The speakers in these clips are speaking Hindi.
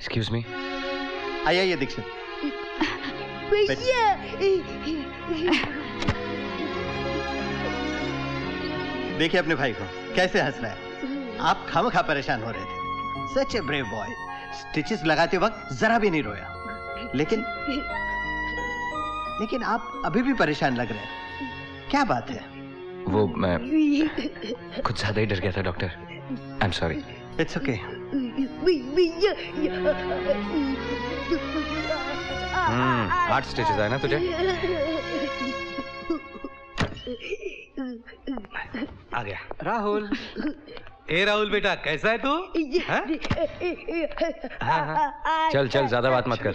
Excuse me. आइए दीक्षित। देखिए अपने भाई को कैसे हंस रहा है। आप खामखा परेशान हो रहे थे। सच ए ब्रेव बॉय। स्टिचेस लगाते वक्त जरा भी नहीं रोया। लेकिन आप अभी भी परेशान लग रहे हैं। क्या बात है? वो मैं कुछ ज्यादा ही डर गया था doctor. I am sorry. It's okay. 8 stitches आए ना तुझे? आ गया राहुल। राहुल बेटा कैसा है तू? चल चल ज्यादा बात मत कर।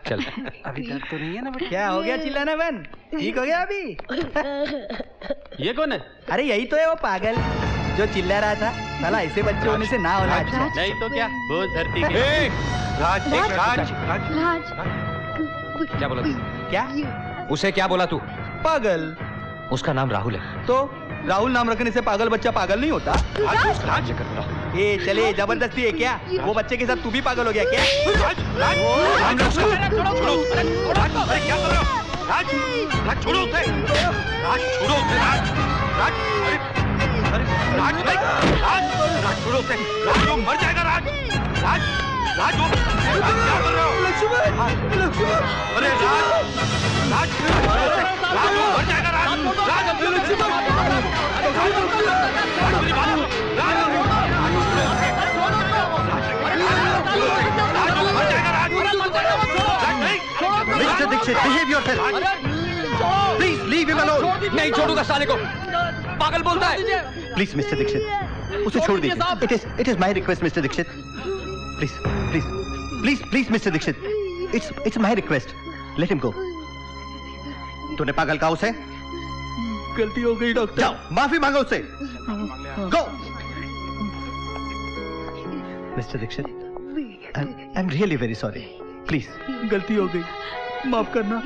चल। अभी दर्द तो नहीं है ना बेटा? क्या हो गया चिल्लाना बंद? ठीक हो गया अभी? ये कौन है? अरे यही तो है वो पागल जो चिल्ला रहा था। साला ऐसे बच्चे होने से ना होना अच्छा। नहीं तो क्या बोझ धरती के। राज राज राज क्या बोला तू? क्या? उसे क्या बोला तू? पागल। उसका नाम राहुल है। तो राहुल नाम रखने से पागल बच्चा पागल नहीं होता? राज ए चले जबरदस्ती है क्या? वो बच्चे के साथ तू भी पागल हो गया क्या? राज छोड़ो उसे। राज छोड़ो उसे। राज छोड़ो उसे। राज वो मर जाएगा। राज वो क्या कर रहे हो? लक्ष्मण अरे राज वो मर जाएगा। Mister Dikshit, behave yourself. Please leave him alone. नहीं छोड़ूंगा साले को। पागल बोलता है। Please मिस्टर दीक्षित, उसे छोड़ दीजिए। It is my request mister Dikshit. Please mister Dikshit, it's my request. Let him go. तूने पागल कहा उसे? गलती हो गई डॉक्टर। जाओ माफी मांगो उससे। Go. Mister Dikshit, I'm really very sorry. Please. गलती हो गई, माफ करना।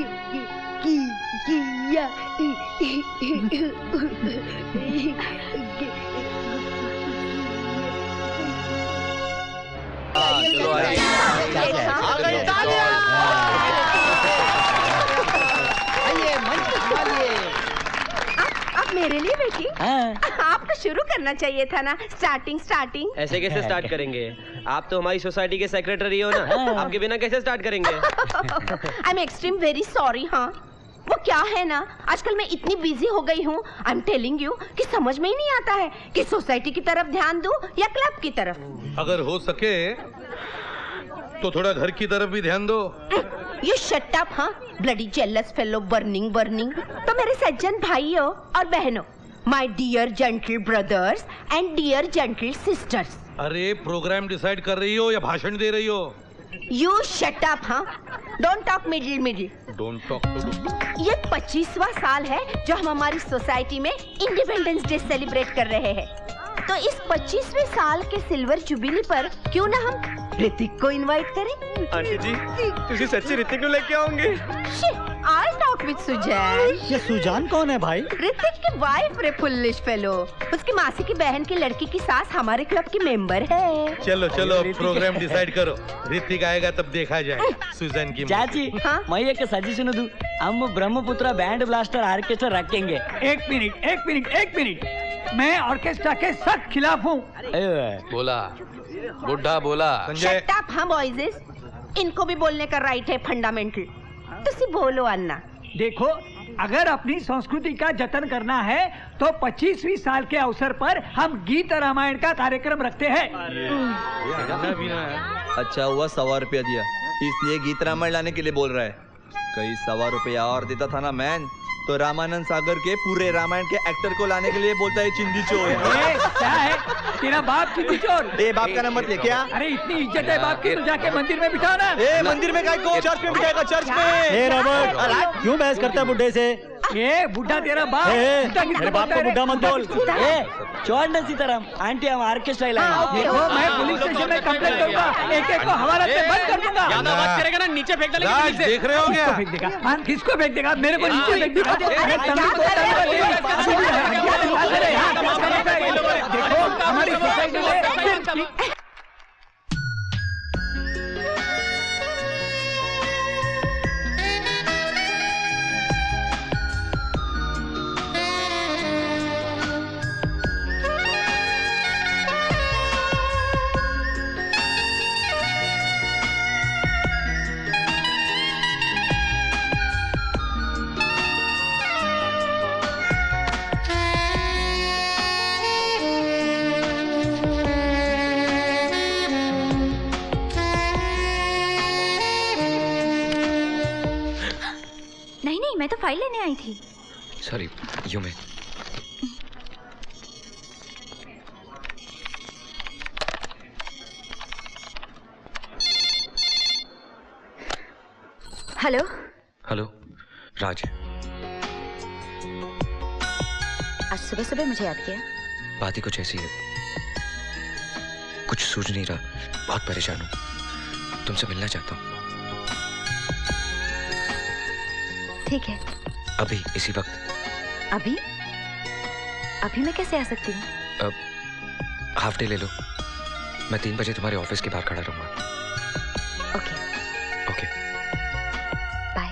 चलो आप मेरे लिए बेटी? आपको शुरू करना चाहिए था ना। स्टार्टिंग। ऐसे कैसे स्टार्ट करेंगे? आप तो हमारी सोसाइटी के सेक्रेटरी हो ना। आपके बिना कैसे स्टार्ट करेंगे? I am extreme very sorry. हाँ वो क्या है ना, आजकल मैं इतनी बिजी हो गई हूँ, आई एम टेलिंग यू, कि समझ में ही नहीं आता है कि सोसाइटी की तरफ ध्यान दूं या क्लब की तरफ। अगर हो सके तो थोड़ा घर की तरफ भी ध्यान दो। You shut up. हाँ ब्लडी जेलस फेलो बर्निंग। तो मेरे सज्जन भाइयों और बहनों, my dear gentle brothers and dear gentle sisters. अरे प्रोग्राम डिसाइड कर रही हो या भाषण दे रही हो? You shut up. हाँ don't talk middle. Don't talk to. ये 25वां साल है जो हम हमारी सोसाइटी में इंडिपेंडेंस डे सेलिब्रेट कर रहे हैं। तो इस 25वें साल के सिल्वर जुबिली पर क्यों ना हम ऋतिक को इनवाइट करें? आंटी जी, तुझे सच्ची ऋतिक को लेके आऊंगी। I'll talk with Sujan. ये सुजान कौन है भाई? ऋतिक की वाइफ रे फुलिश फेलो। उसकी मासी की बहन की लड़की की सास हमारे क्लब की मेंबर है। चलो प्रोग्राम डिसाइड करो। ऋतिक आएगा तब देखा जाए सुजान की। चाची हाँ? मैं एक सजेशन दूं, हम ब्रह्मपुत्र बैंड ब्लास्टर ऑर्केस्ट्रा रखेंगे। एक मिनट, मैं ऑर्केस्ट्रा के सख्त खिलाफ हूँ। बोला बुढ़ा बोला। संजय Shut up, हाँ बॉयजेस, इनको भी बोलने का राइट है फंडामेंटल। तुसी बोलो अन्ना। देखो, अगर अपनी संस्कृति का जतन करना है तो 25वीं साल के अवसर पर हम गीत रामायण का कार्यक्रम रखते हैं। अच्छा हुआ 100 रुपया दिया, इसलिए गीत रामायण लाने के लिए बोल रहा है। कई 100 रुपया और देता था ना मैन, तो रामानंद सागर के पूरे रामायण के एक्टर को लाने के लिए बोलता है चिंदी चोर। क्या है तेरा बाप चिंदी चोर? ए बाप का नंबर ले क्या? अरे इतनी इज्जत है बाप की तो जाके मंदिर में बिठाओ ना। ए मंदिर में काय को? चर्च में बिठाएगा, चर्च में। ए रॉबर्ट, क्यों बहस करता है बुड्ढे से? ये बुढ़ा तेरा बाप। मेरे बाप को बुड्ढा मत बोल। छोड़ ना सीताराम, आंटी हम ऑर्केस्ट्रा लाएंगे। देखो मैं पुलिस स्टेशन में कंप्लेंट करूंगा, एक को हवाला से बंद कर दूंगा। ज्यादा बात करेगा ना नीचे फेंक डालेंगे। देख रहे हो क्या? किसको फेंक देगा? मेरे को नीचे फेंक देगा। देखो हमारी सोसाइटी में फाइल लेने आई थी। सॉरी, यू में। हेलो। हेलो, राज। आज सुबह सुबह मुझे याद किया? बात ही कुछ ऐसी है, कुछ सूझ नहीं रहा, बहुत परेशान हूँ, तुमसे मिलना चाहता हूँ। ठीक है। अभी, इसी वक्त? अभी? अभी मैं कैसे आ सकती हूँ? हाफ डे ले लो, मैं 3 बजे तुम्हारे ऑफिस के बाहर खड़ा रहूंगा। ओके। ओके। बाय।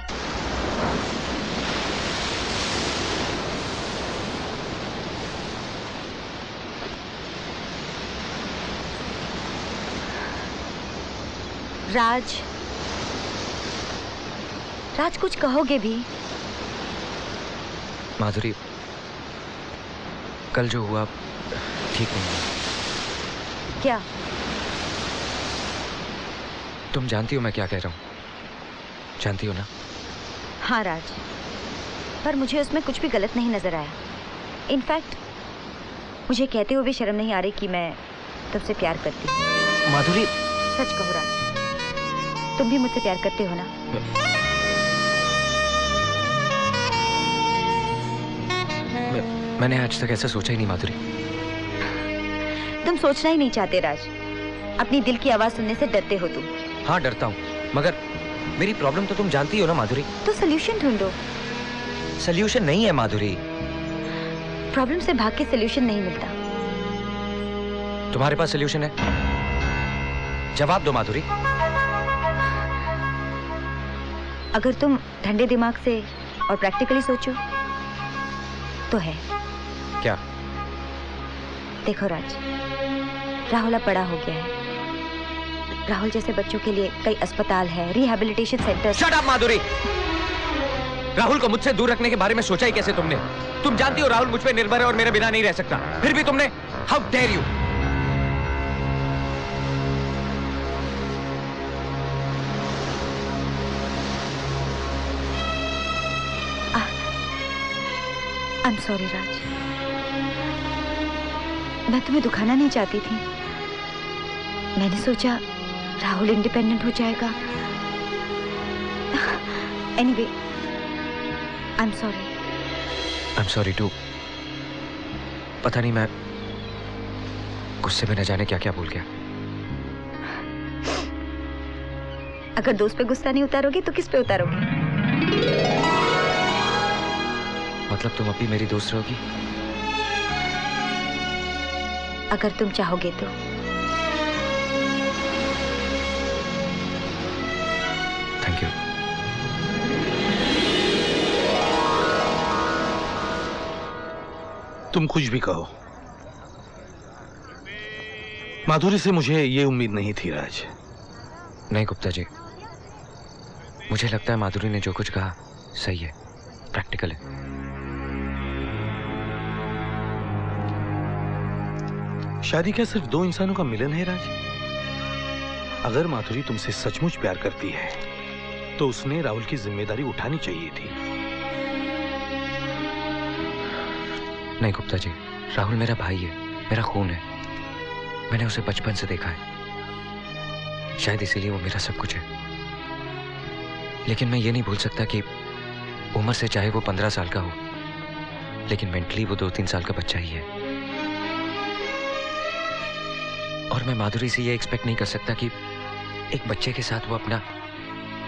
राज, कुछ कहोगे भी? माधुरी, कल जो हुआ ठीक नहीं हुआ। क्या? तुम जानती हो मैं क्या कह रहा हूँ, जानती हो ना? हाँ राज, पर मुझे उसमें कुछ भी गलत नहीं नजर आया। इनफैक्ट मुझे कहते हुए भी शर्म नहीं आ रही कि मैं तुमसे प्यार करती हूँ। माधुरी, सच कहो राज, तुम भी मुझसे प्यार करते हो ना? मैंने आज तक ऐसा सोचा ही नहीं माधुरी। तुम सोचना ही नहीं चाहते राज, अपनी दिल की आवाज सुनने से डरते हो तुम। हाँ डरता हूँ, मगर मेरी प्रॉब्लम तो तुम जानती हो ना माधुरी। तो सोल्यूशन ढूंढो। सोल्यूशन नहीं है माधुरी। प्रॉब्लम से भाग के सोल्यूशन नहीं मिलता। तुम्हारे पास सोल्यूशन है? जवाब दो माधुरी। अगर तुम ठंडे दिमाग से और प्रैक्टिकली सोचो तो है। क्या? देखो राज, राहुल अब बड़ा हो गया है। राहुल जैसे बच्चों के लिए कई अस्पताल है, रिहैबिलिटेशन सेंटर। शट अप माधुरी। राहुल को मुझसे दूर रखने के बारे में सोचा ही कैसे तुमने? तुम जानती हो राहुल मुझ पे निर्भर है और मेरे बिना नहीं रह सकता, फिर भी तुमने, how dare you. I am sorry Raj, मैं तुम्हें दुखाना नहीं चाहती थी। मैंने सोचा राहुल इंडिपेंडेंट हो जाएगा। Anyway, I am sorry. I am sorry too. पता नहीं मैं गुस्से में न जाने क्या क्या बोल गया। अगर दोस्त पे गुस्सा नहीं उतारोगे तो किस पे उतारोगे? मतलब तुम अभी मेरी दोस्त रहोगी? अगर तुम चाहोगे तो। Thank you. तुम कुछ भी कहो, माधुरी से मुझे ये उम्मीद नहीं थी राज। नहीं गुप्ता जी, मुझे लगता है माधुरी ने जो कुछ कहा सही है, प्रैक्टिकल है। शादी क्या सिर्फ दो इंसानों का मिलन है राज? अगर माधुरी तुमसे सचमुच प्यार करती है तो उसने राहुल की जिम्मेदारी उठानी चाहिए थी। नहीं गुप्ता जी, राहुल मेरा भाई है, मेरा खून है। मैंने उसे बचपन से देखा है, शायद इसीलिए वो मेरा सब कुछ है। लेकिन मैं ये नहीं भूल सकता कि उम्र से चाहे वो 15 साल का हो, लेकिन मेंटली वो 2-3 साल का बच्चा ही है। और मैं माधुरी से ये एक्सपेक्ट नहीं कर सकता कि एक बच्चे के साथ वो अपना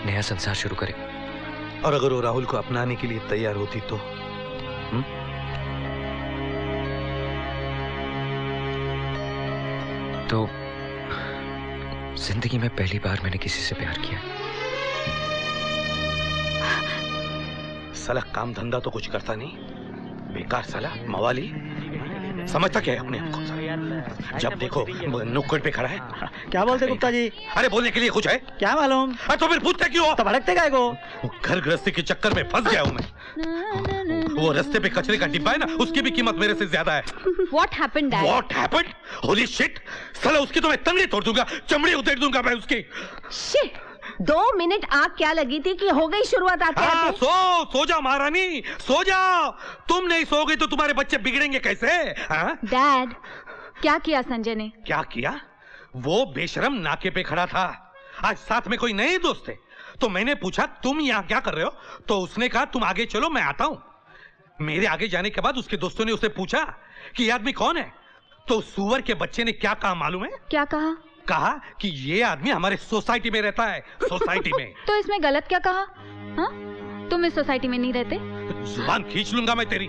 नया संसार शुरू करे। और अगर वो राहुल को अपनाने के लिए तैयार होती तो? तो जिंदगी में पहली बार मैंने किसी से प्यार किया। साला काम धंधा तो कुछ करता नहीं, बेकार साला मवाली। समझता क्या है अपने आप को? जब देखो नुक्कड़ पे खड़ा है। क्या बोलते गुप्ता जी? अरे बोलने के लिए कुछ है? क्या मालूम? तो फिर पूछते क्यों हो? तो भड़कते काय को? घर गृहस्थी के चक्कर में फंस गया हूँ मैं। वो रास्ते पे कचरे का डिब्बा है ना, उसकी भी कीमत मेरे से ज्यादा है। What happened, Dad? What happened? Holy shit! साला उसकी तो मैं तंगड़ी तोड़ दूंगा, चमड़ी उधेड़ दूंगा मैं उसकी। Shit! 2 मिनट आग क्या लगी थी कि हो गई शुरुआत आते हाँ, आते। सो जा महारानी, सो जाओ। तुम नहीं सोओगे तो तुम्हारे बच्चे बिगड़ेंगे कैसे? हाँ? डैड, क्या किया संजय ने? क्या किया? वो बेशरम नाके पे खड़ा था। आज साथ में कोई नए दोस्त थे, तो मैंने पूछा तुम यहाँ क्या कर रहे हो, तो उसने कहा तुम आगे चलो मैं आता हूँ। मेरे आगे जाने के बाद उसके दोस्तों ने उससे पूछा कि ये आदमी कौन है, तो सुअर के बच्चे ने क्या कहा मालूम है? क्या कहा? कहा कि ये आदमी हमारे सोसाइटी में रहता है, सोसाइटी में। तो इसमें गलत क्या कहा? हाँ? तुम इस सोसाइटी में नहीं रहते? जुबान खींच लूंगा मैं तेरी।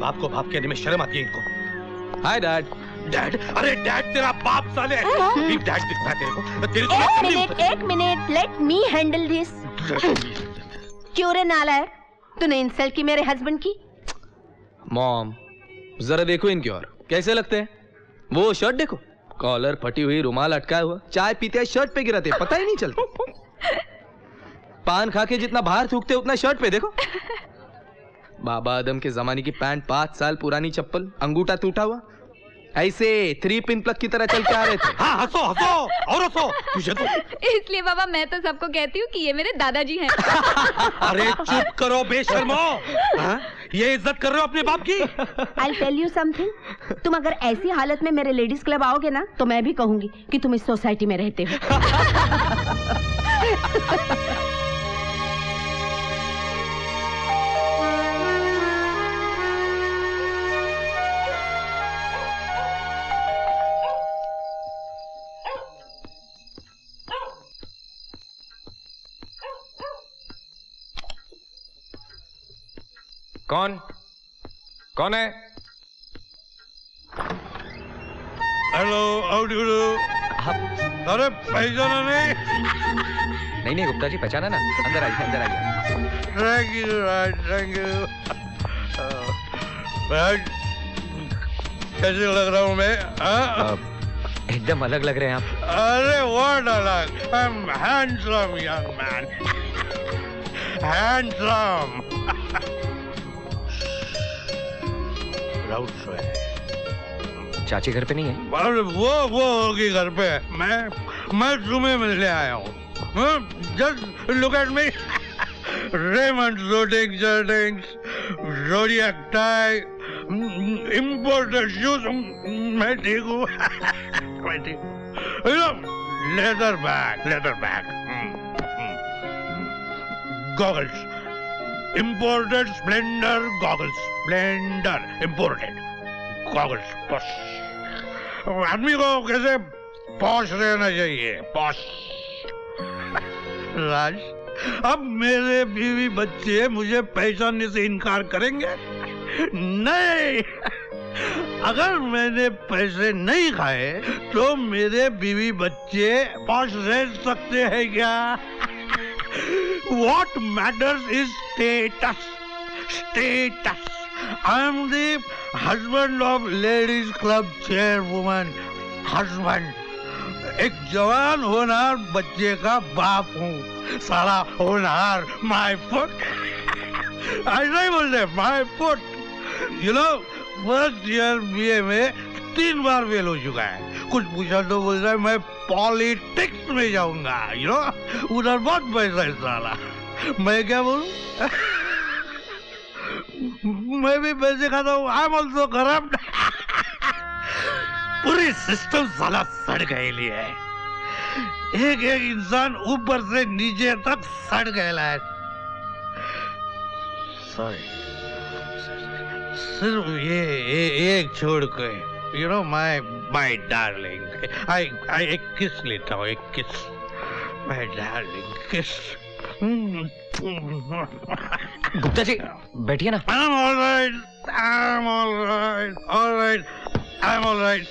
बाप को बाप कहने में शर्म आती है इनको। Hi dad. डैड? अरे डैड तेरा बाप साले। डैड दिखता है तेरे को? एक minute, let me handle this. क्यों रे नालायक, तूने इंसल्ट की मेरे हस्बैंड की? मॉम, जरा देखो इनकी ओर, कैसे लगते हैं? वो शर्ट देखो, कॉलर फटी हुई, रुमाल अटकाया हुआ, चाय पीते हैं शर्ट पे गिराते, पता ही नहीं चलता। पान खा के जितना बाहर थूकते उतना शर्ट पे देखो। बाबा आदम के जमाने की पैंट, 5 साल पुरानी चप्पल, अंगूठा टूटा हुआ, ऐसे 3 पिन प्लग की तरह चल के आ रहे थे। हाँ, हंसो हंसो और हंसो। तुझे तो इसलिए बाबा मैं तो सबको कहती हूँ कि ये मेरे दादाजी हैं। अरे चुप करो बेशर्मो। हाँ? ये इज्जत कर रहे हो अपने बाप की? I'll tell you something. तुम अगर ऐसी हालत में मेरे लेडीज क्लब आओगे ना, तो मैं भी कहूंगी कि तुम इस सोसाइटी में रहते हो। कौन है? Hello, how do do? अरे पहचाना नहीं? नहीं गुप्ता जी, पहचाना ना। अंदर आइए, अंदर आइए। Thank you, thank you. कैसे लग रहा हूँ मैं? एकदम अलग लग रहे हैं आप। अरे व्हाट अलग? I am handsome young man, handsome. चाची घर पे नहीं है? अरे वो होगी घर पे। मैं तुम्हें मिलने आया हूँ। Just look at me. Raymond Zodiac जर्डिंग्स, ज़ोडिएक टाई, इंपोर्टेड शूज। मैं ठीक हूँ, मैं ठीक हूँ। Leather bag, goggles, imported splendour goggles, splendour imported goggles. बस आदमी को कैसे पॉश रहना चाहिए, पॉश। राज, अब मेरे बीवी बच्चे मुझे पहचानने से इनकार करेंगे? नहीं। अगर मैंने पैसे नहीं खाए तो मेरे बीवी बच्चे पॉश रह सकते हैं क्या? What matters is status. Status. I am the husband of ladies club chairwoman. Husband. एक जवान होनहार बच्चे का बाप हूँ। साला होनहार, my foot. ऐसा ही बोलते, my foot. You know, first year BA में 3 बार फेल हो चुका है। कुछ पूछा तो बोल रहा है मैं पॉलिटिक्स में जाऊंगा। यू नो, उधर बहुत पैसा है साला। मैं क्या बोलूं? मैं भी पैसे खाता हूँ। I am also corrupt. पूरी सिस्टम साला सड़ गई है। एक एक इंसान ऊपर से नीचे तक सड़ गया है। सॉरी, सिर्फ ये एक छोड़ के, यू नो, माय डार्लिंग, आई एक किस लेता हूँ, एक किस, माय डार्लिंग, किस। गुप्ता जी बैठिए ना। I'm all right, I'm all right, all right, I'm all right.